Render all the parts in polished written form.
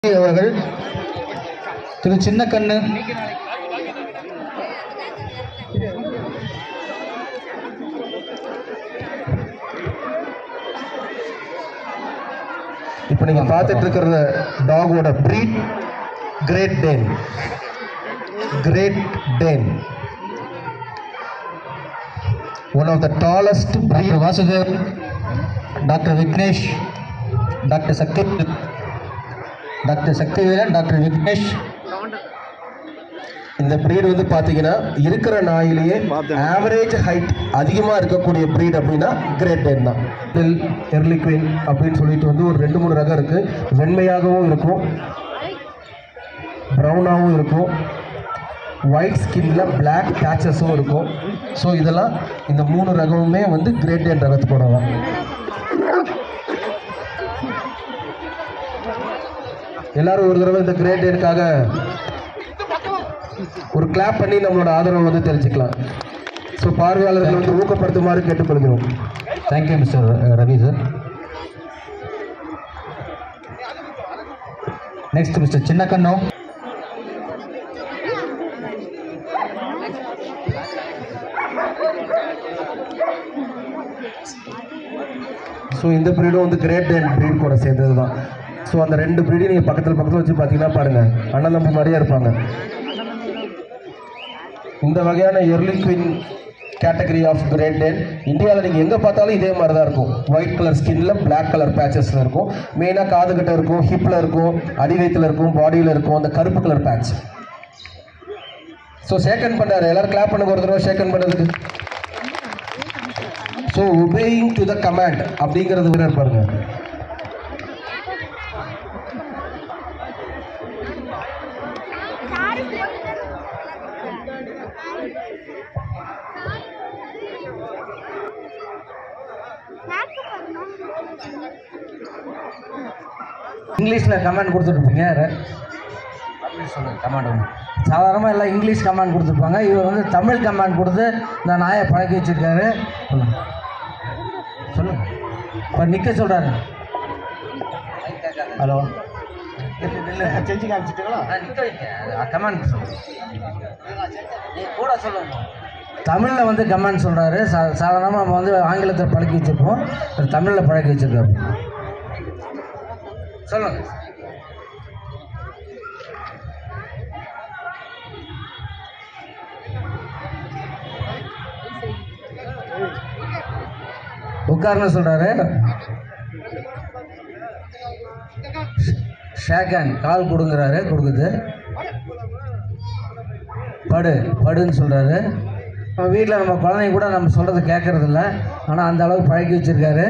அவர்கள் திரு சின்னக்கண்ணு இப்போ நீங்க பார்த்துட்டு இருக்கிற டாகோட breed Great Dane. One of the tallest breed. Vasudev, doctor Vignesh, doctor Sakthivelan, doctor Vignesh. இந்த பிரீடு வந்து பார்த்தீங்கன்னா இருக்கிற நாயிலேயே ஆவரேஜ் ஹைட் அதிகமாக இருக்கக்கூடிய பிரீட் அப்படின்னா கிரேட் டேன் தான். எர்லி குயின் அப்படின்னு சொல்லிட்டு வந்து ஒரு 2-3 ரகம் இருக்குது. வெண்மையாகவும் இருக்கும், ப்ரௌனாகவும் இருக்கும், ஒயிட் ஸ்கின்ல பிளாக் பேச்சஸும் இருக்கும். ஸோ இதெல்லாம் இந்த 3 ரகமுமே வந்து கிரேட் டேன் ரகத்துக்கு தான். எல்லாரும் ஒரு தடவை இந்த கிரேட் டேனுக்காக ஒரு கிளாப் பண்ணி நம்மளோட ஆதரவை வந்து தெரிஞ்சுக்கலாம். ஸோ பார்வையாளர்கள் வந்து ஊக்கப்படுத்துமாறு கேட்டுக்கொள்கிறோம். Thank you mister Ravi sir. Next mister Chinnakannu. So இந்த ப்ரீடும் வந்து கிரேட் டேன் ப்ரீட் கூட சேர்ந்தது தான். ஸோ அந்த 2 ப்ரீடையும் நீங்கள் பக்கத்தில் வச்சு பார்த்தீங்கன்னா பாருங்கள், அண்ணன் தம்பி மாதிரியே இருப்பாங்க. இந்த வகையான harlequin category of great Dane இந்தியாவில் நீங்கள் எங்கே பார்த்தாலும் இதே மாதிரி தான் இருக்கும். ஒயிட் கலர் ஸ்கின்ல பிளாக் கலர் பேச்சஸில் இருக்கும். மெயினாக காதுகிட்ட இருக்கும், ஹிப்பில் இருக்கும், அடி வயிற்றில் இருக்கும், பாடியில் இருக்கும் அந்த கருப்பு கலர் பேட்ச். ஸோ ஷேக்கன் பண்ணுறாரு, எல்லாரும் கிளாப் பண்ணுங்க ஒரு தடவை ஷேக்கன் பண்ணுறதுக்கு. So obeying to the command அப்படிங்கிறது வீரர் பாருங்க. இங்கிலீஷில் கமெண்ட் கொடுத்துட்ருப்பீங்க. கமெண்ட் ஒன்று சாதாரணமாக எல்லாம் இங்கிலீஷ் கமெண்ட் கொடுத்துருப்பாங்க. இவர் வந்து தமிழ் கமெண்ட் கொடுத்து இந்த நாயை பழக்கி வச்சுருக்காரு. சொல்லுங்க. இப்போ நிற்க சொல்கிறாரு. ஹலோ, செஞ்சு காமிச்சிட்டுங்களா? நிற்க வைங்க. கமெண்ட் கூட சொல்லுங்க. தமிழில் வந்து கமெண்ட் சொல்கிறாரு. சாதாரணமாக நம்ம வந்து ஆங்கிலத்தை பழக்கி வச்சுருப்போம், தமிழில் பழக்கி வச்சுருக்காரு. சொல்லுங்க. உட்கார்னு சொல்றாரு. ஷேக்கன் கால் கொடுங்குறாரு, கொடுக்குது. படுன்னு சொல்றாரு. வீட்டில் நம்ம குழந்தைங்க கூட நம்ம சொல்றது கேட்கறது இல்லை, ஆனால் அந்த அளவுக்கு பழக்கி வச்சிருக்காரு.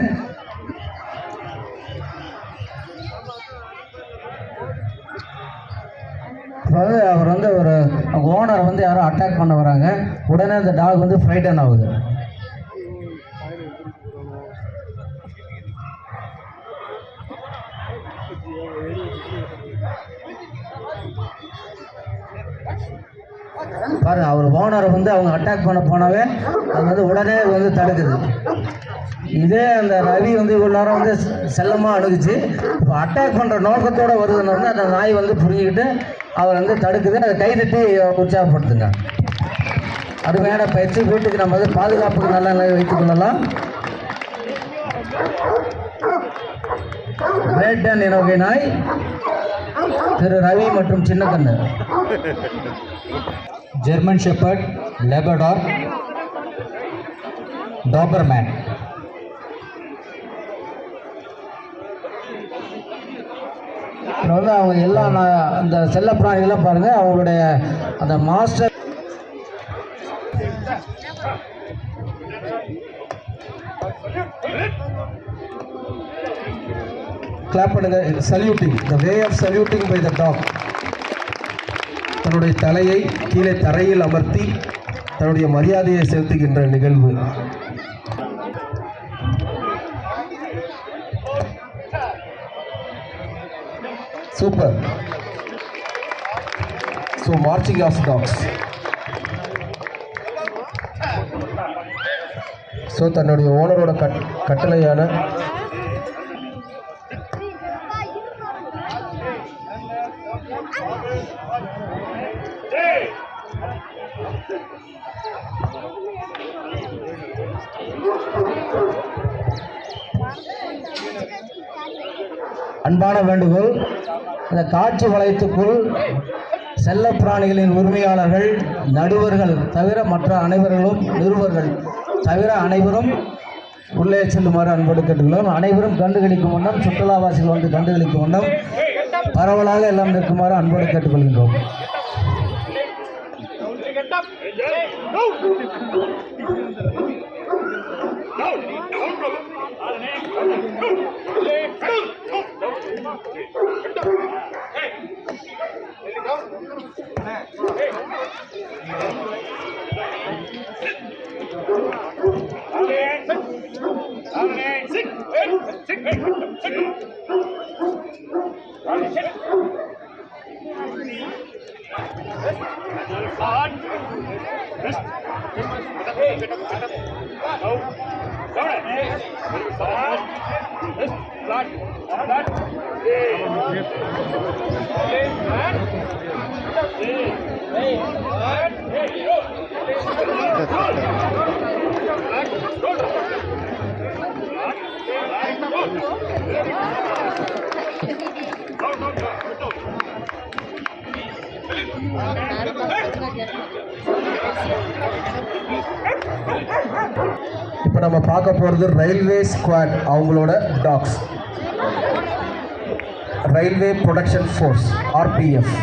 அவர் வந்து ஒரு ஓனர் வந்து யாரோ அட்டாக் பண்ண வராங்க. உடனே அந்த டாக் வந்து ஃப்ரைட்டன் ஆகுது. பாருங்க, அவர் ஓனரை வந்து அவங்க அட்டாக் பண்ண போனாவே அது வந்து உடனே வந்து தடுக்குது. இதே அந்த ரவி வந்து இவ்வளோ நேரம் வந்து செல்லமாக அணுகுச்சு. இப்போ அட்டாக் பண்ணுற நோக்கத்தோடு வருதுன்னு வந்து அந்த நாய் வந்து புரிஞ்சுக்கிட்டு அவர் வந்து தடுக்குது. அதை கைதட்டி உற்சாகப்படுத்துங்க. அருமையான பயிற்சி. வீட்டுக்கு நம்ம வந்து பாதுகாப்புக்கு நல்ல நிலையை வைத்துக் கொள்ளலாம். கிரேட் டேன் என வகை நாய் திரு ரவி மற்றும் Chinnakannu. German shepherd, Labrador, Doberman. வந்து அவங்க எல்லாம் அந்த செல்ல பிராணிகள்லாம் பாருங்கள், அவங்களுடைய அந்த மாஸ்டர். கிளாப் பண்ணுங்க. Saluting, the way of saluting by the dog. தன்னுடைய தலையை கீழே தரையில் அமர்த்தி தன்னுடைய மரியாதையை செலுத்துகின்ற நிகழ்வு. Super. So marching of dogs. So தன்னுடைய ஓனரோட கட்டளையான அன்பான வேண்டுகோள், இந்த காட்சி வளையத்துக்குள் செல்ல பிராணிகளின் உரிமையாளர்கள், நடுவர்கள் தவிர மற்ற அனைவர்களும், நிருபர்கள் தவிர அனைவரும் உள்ளே செல்லுமாறு அன்போடு கேட்டுக்கொள்கிறோம். அனைவரும் கண்டுகளிக்கும் வண்ணம், சுற்றுலாவாசிகள் வந்து கண்டுகளிக்கும் வண்ணம் பரவலாக எல்லாம் நிற்குமாறு அன்போடு கேட்டுக்கொள்கின்றோம். இப்போ நம்ம பார்க்க போகிறது ரயில்வே ஸ்குவாட், அவங்களோட dogs, railway protection force RPF.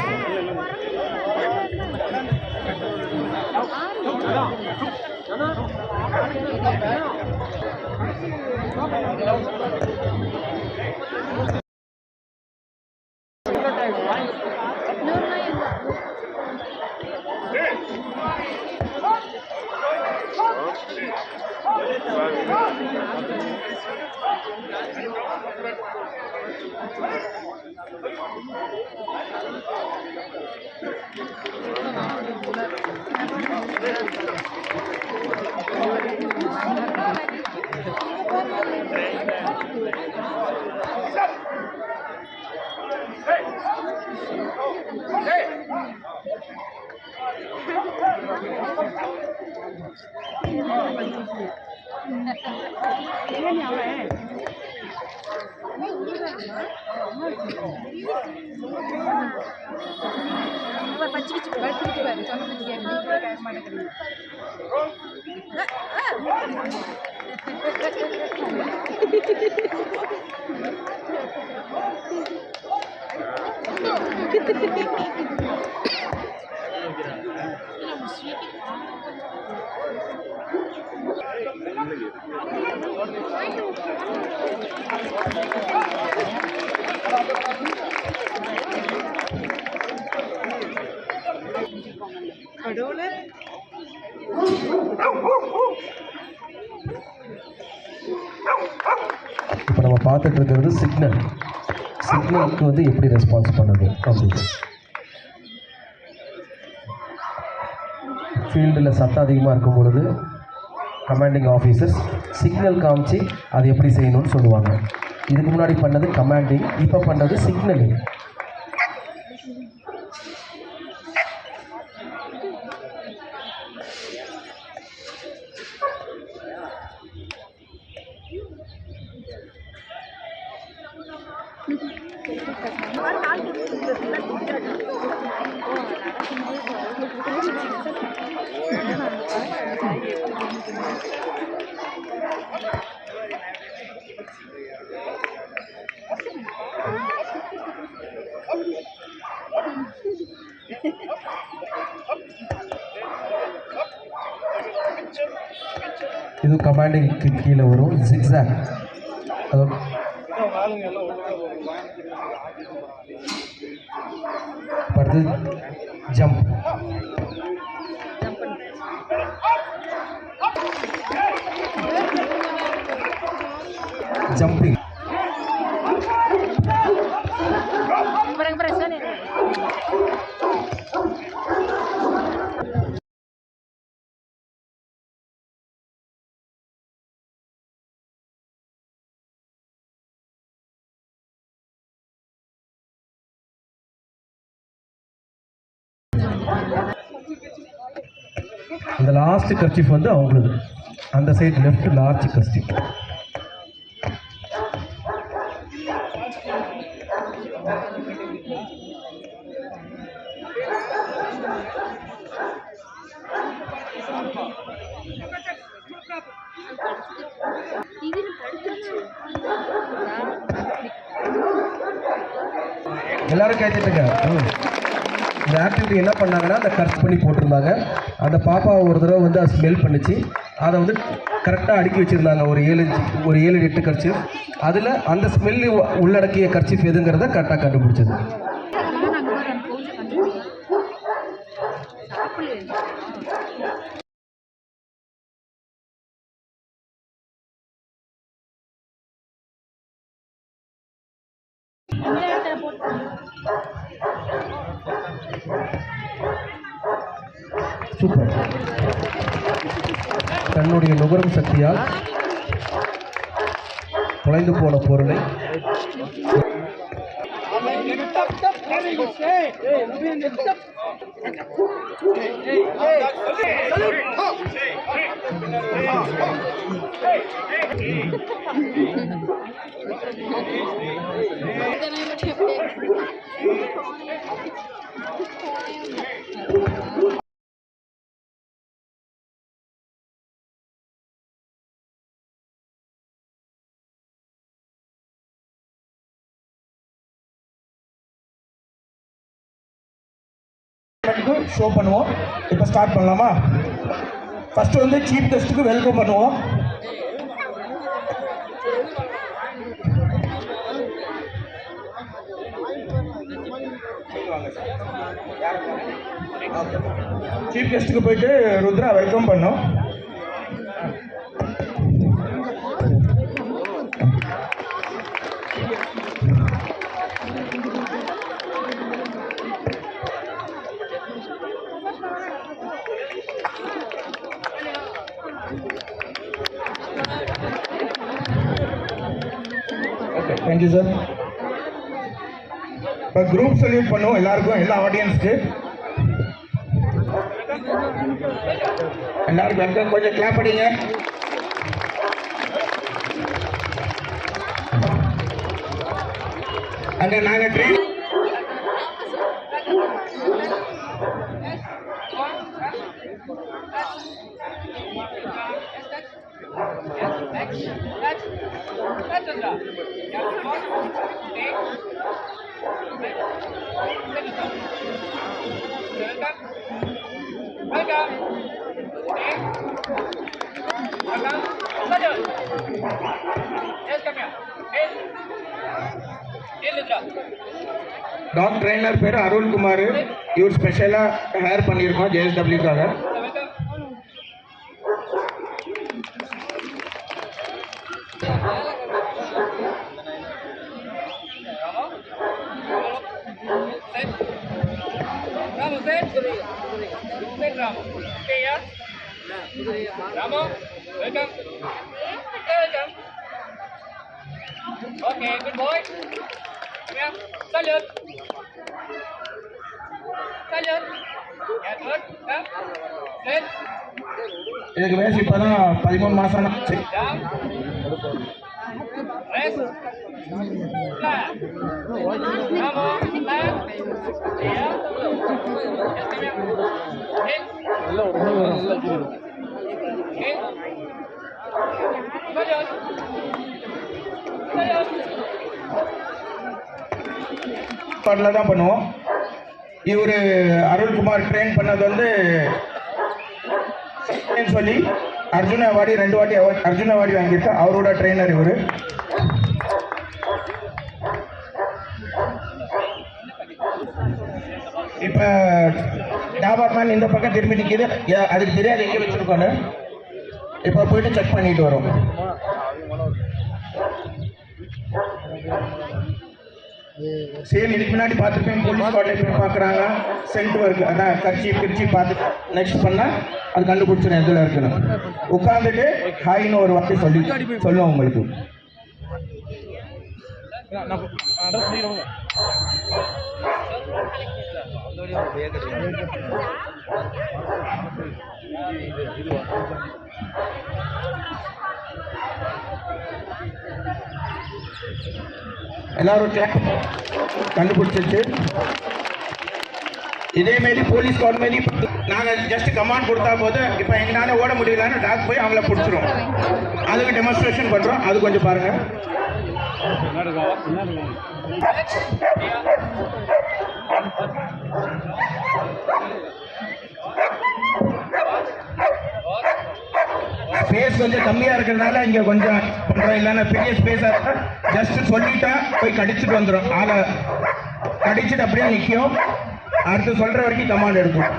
இப்போ நம்ம பார்த்துட்டு இருக்கிறது சிக்னலுக்கு வந்து எப்படி ரெஸ்பான்ஸ் பண்ணுது அப்படின்னு. ஃபீல்டில் சத்தம் அதிகமாக இருக்கும் பொழுது கமாண்டிங் ஆஃபீஸர்ஸ் சிக்னல் காமிச்சு அது எப்படி செய்யணும்னு சொல்லுவாங்க. இதுக்கு முன்னாடி பண்ணது கமாண்டிங், இப்போ பண்ணது சிக்னலிங். இது கமாண்டிங்க்கு கீழே வரும் ஜிக்ஸாக். அதோட அடுத்து ஜம்ப், ஜம்பிங். இந்த லாஸ்ட் கர்ச்சீஃப் வந்து அவங்களுக்கு, அந்த சைடு லெஃப்ட் லார்ஜ் கர்ச்சீஃப். எல்லாரும் கேட்டுட்டுங்க. இந்த ஆக்டிவிட்டி என்ன பண்ணாங்கன்னா, அந்த கட் பண்ணி போட்டிருந்தாங்க. அந்த பாப்பா ஒரு தடவை வந்து அதை ஸ்மெல் பண்ணிச்சு. அதை வந்து கரெக்டாக அடுக்கி வச்சுருந்தாங்க. ஒரு 7-8 கர்ச்சீஃப். அதில் அந்த ஸ்மெல்லு உள்ளடக்கிய கர்ச்சீஃப் எதுங்கிறத கரெக்டாக கண்டுபிடிச்சது. சூப்பர். தன்னுடைய நுகரும் சக்தியால் தொலைந்து போன பொருளை ஷோ பண்ணுவோம். இப்போ ஸ்டார்ட் பண்ணலாமா? ஃபர்ஸ்ட் வந்து சீஃப் கெஸ்ட்டுக்கு வெல்கம் பண்ணுவோம். சீஃப் கெஸ்ட்டுக்கு போயிட்டு ருத்ரா வெல்கம் பண்ணோம். Okay, thank you sir. இப்போ குரூப் சல்யூட் பண்ணுவோம் எல்லாருக்கும், எல்லா ஆடியன்ஸ்க்கு எல்லாருக்கும் வெல்கம். கொஞ்சம் கிளாப் அடிங்க. அங்கே நாங்கள் ட்ரெயின் டாக் ட்ரெயினர் பேர் அருள்குமார். இவர் ஸ்பெஷலாக ஹேர் பண்ணியிருக்கோம் JSWக்காக. Okay, good boy. Yeah, salute. Salute. Yeah, good. Yeah. Sit. எனக்கு வயசு இப்போ தான் 13 மாதம் ஆச்சு. Down. Rest. Flat. Come on. Flat. Yeah. Just come here. Hit. Hit. Salute. பாட்டில் தான் பண்ணுவோம். இவர் அருள்குமார் ட்ரெயின் பண்ணது வந்து சொல்லி அர்ஜுன அவார்டு 2 வாட்டி அர்ஜுன அவார்டு வாங்கியிருக்கேன். அவரோட ட்ரெயினர் இவர். இப்போ டாபாத்மான் இந்த பக்கம் திரும்பி நிற்கிது. அதுக்கு தெரியாது எங்கே வச்சுருக்கோன்னு. இப்போ போயிட்டு செக் பண்ணிட்டு வரோம். சேல் இதுக்கு முன்னாடி பார்த்துருப்பேன். போலீஸ் காலேஜ் போய் பார்க்குறாங்க. சென்ட் ஒர்க் அதான் கர்ச்சி பார்த்து நெக்ஸ்ட் பண்ணால் அது கண்டுபிடிச்சிடும் எதில் இருக்குன்னு. உட்காந்துட்டு ஹாய்னு ஒரு வார்த்தை சொல்லுவோம் உங்களுக்கு. எல்லாரும் கண்டுபிடிச்சிருச்சு. இதேமாரி போலீஸ் மாரி நாங்கள் ஜஸ்ட் கமாண்ட் கொடுத்தா போது இப்போ எங்களால் ஓட முடியலன்னு டாக் போய் அவங்கள பிடிச்சிரும். அதுக்கு டெமான்ஸ்ட்ரேஷன் பண்ணுறோம். அது கொஞ்சம் பாருங்கள். ஸ்பேஸ் கொஞ்சம் கம்மியாக இருக்கிறதுனால இங்கே கொஞ்சம் பண்ணுறோம். இல்லைன்னா பெரிய ஸ்பேஸாக இருந்தால் ஜஸ்ட் சொல்லிட்டா போய் கடிச்சிட்டு வந்துடும். ஆளை கடிச்சிட்டு அப்படியே நிற்கும். அடுத்து சொல்கிற வரைக்கும் கமாண்ட் எடுக்கும்.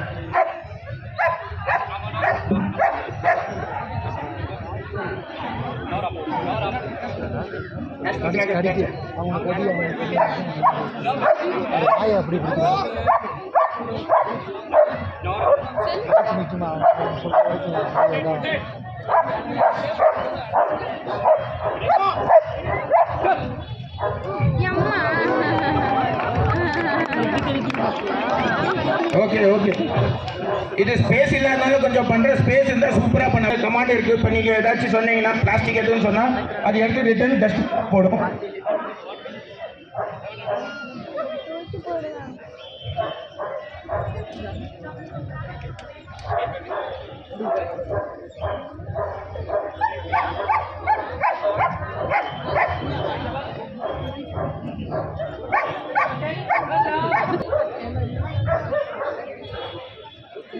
Okay okay. இது ஸ்பேஸ் இல்லாதனால கொஞ்சம் பண்ற. ஸ்பேஸ் இருந்தால் சூப்பராக பண்ண கமாண்ட் இருக்கு. இப்போ நீங்க ஏதாச்சும் சொன்னீங்கன்னா பிளாஸ்டிக் எதுவும் சொன்னா அது எடுத்து ரிட்டர்ன் டஸ்ட் போடும்.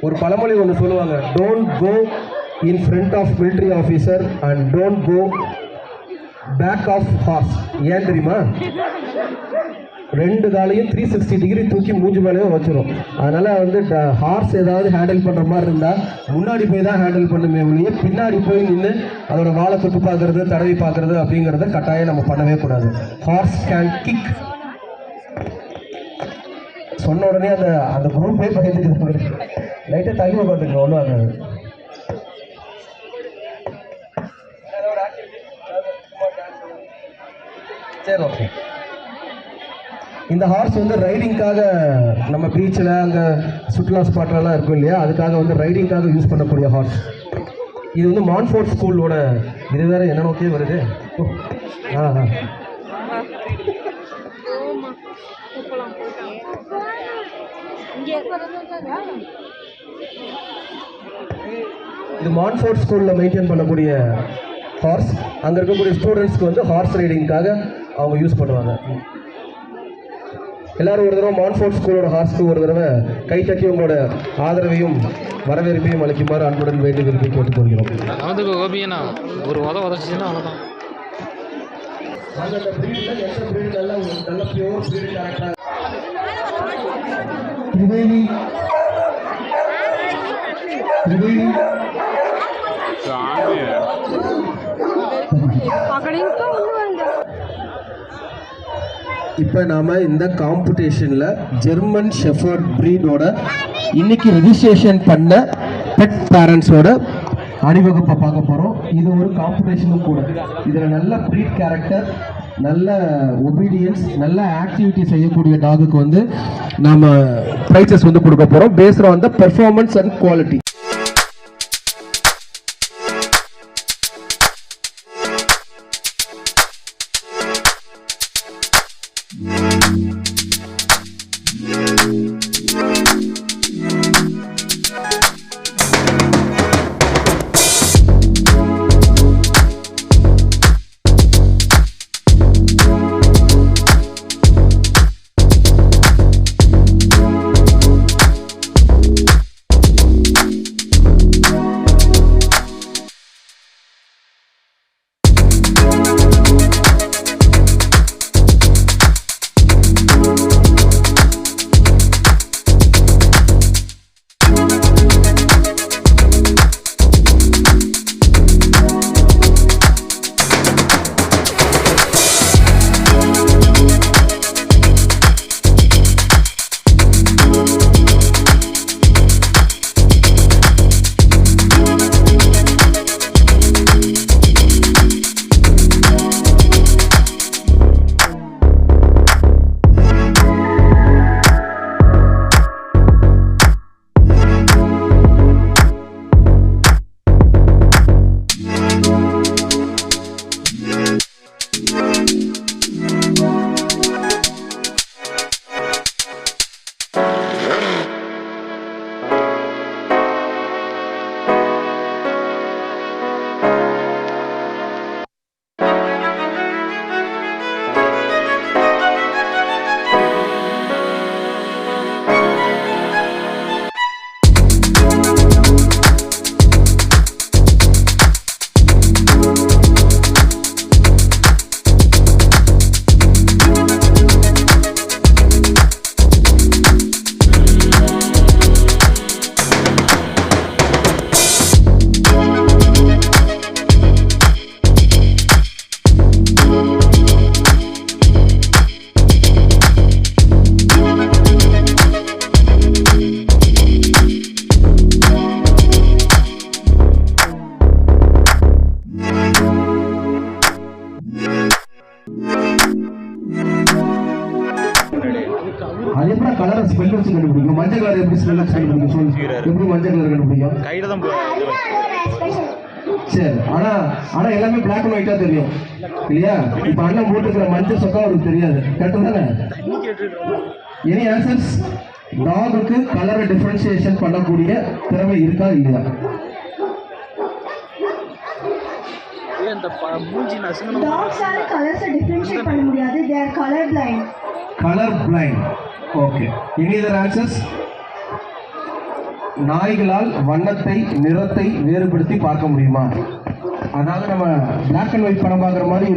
ஒரு பழமொழி ஒன்று சொல்லுவாங்க, don't go in front of military officer and don't go back of horse. ஏன் தெரியுமா? ரெண்டு காலையும் 360 டிகிரி தூக்கி மூஞ்சி மேலேயே வச்சிரும். அதனால வந்து ஹார்ஸ் ஏதாவது ஹேண்டில் பண்ணுற மாதிரி இருந்தால் முன்னாடி போய் தான் ஹேண்டில் பண்ணுமே ஒழிய பின்னாடி போய் நின்று அதோட வாழை தொட்டு பார்க்கறது, தடவி பார்க்கறது அப்படிங்கிறத கட்டாயம் நம்ம பண்ணவே கூடாது. Horse can kick. சொன்ன உடனே அந்த அந்த குரூப்பே பயந்துட்டு லைட்டாக தள்ளி உட்காந்துருக்கோம். ஒன்றும் ஆகாது. சரி, ஓகே. இந்த ஹார்ஸ் வந்து ரைடிங்காக நம்ம பீச்சில் அங்கே சுற்றுலா ஸ்பாட்லாம் இருக்கும் இல்லையா, அதுக்காக வந்து ரைடிங்காக யூஸ் பண்ணக்கூடிய ஹார்ஸ். இது வந்து மான்ஃபோர்ட் ஸ்கூலோட. இது வேற என்ன நோக்கியே வருது. இது மான்ஃபோர்ட் ஸ்கூலில் மெயின்டைன் பண்ணக்கூடிய ஹார்ஸ். அங்கே இருக்கக்கூடிய ஸ்டூடெண்ட்ஸ்க்கு வந்து ஹார்ஸ் ரைடிங்காக அவங்க யூஸ் பண்ணுவாங்க. எல்லாரும் ஒரு தடவை மான்ஃபோர்ட் ஸ்கூலோட ஹார்ஸ்க்கு ஒரு தடவை கை தட்டி உங்களோட ஆதரவையும் வரவேற்பையும் அளிக்குமாறு அன்புடன் வேண்டி விரும்பி கேட்டுக்கொள்கிறோம். ஒரு உதச்சுன்னா அவ்வளோதான். இப்போ நாம இந்த காம்படிஷன்ல ஜெர்மன் ஷெஃபர்ட் பிரீடோட இன்னைக்கு ரெஜிஸ்ட்ரேஷன் பண்ண பெட் பேரண்ட்ஸோட அணிவகுப்பை பார்க்க போறோம். இது ஒரு காம்படிஷனும் கூட. இதுல நல்ல பிரீட் கேரக்டர், நல்ல ஒபீடியன்ஸ், நல்ல ஆக்டிவிட்டி செய்யக்கூடிய டாகுக்கு வந்து நாம பிரைசஸ் வந்து கொடுக்க போறோம் based on the performance and quality. அது எப்படி கலரை ஸ்மெல் வச்சு கண்டுபிடிக்கும்? மஞ்சள் கலர் எப்படி ஸ்மெல் வச்சு கண்டுபிடிக்கும்? சொல்லு, எப்படி மஞ்சள் கலர் கண்டுபிடிக்கும்? கையில் தான் சரி, ஆனா எல்லாமே பிளாக் அண்ட் ஒயிட்டா தெரியும் இல்லையா? இப்ப அண்ணன் போட்டுக்கிற மஞ்சள் சொக்கா அவருக்கு தெரியாது, கரெக்ட் தானே? Any answers? டாகுக்கு கலரை டிஃபரன்சியேஷன் பண்ணக்கூடிய திறமை இருக்கா இல்லையா? இந்த மூஞ்சி நசுங்கணும். Dogs are colors differentiate பண்ண முடியாது. They are color blind. Colour blind. Okay, any other answers? நாய்களால் வண்ணத்தை நிறத்தை வேறுபடுத்தி பார்க்க முடியுமா? அதாவது நம்ம பிளாக் அண்ட் ஒயிட் படம் பார்க்குற மாதிரி இருக்கும்.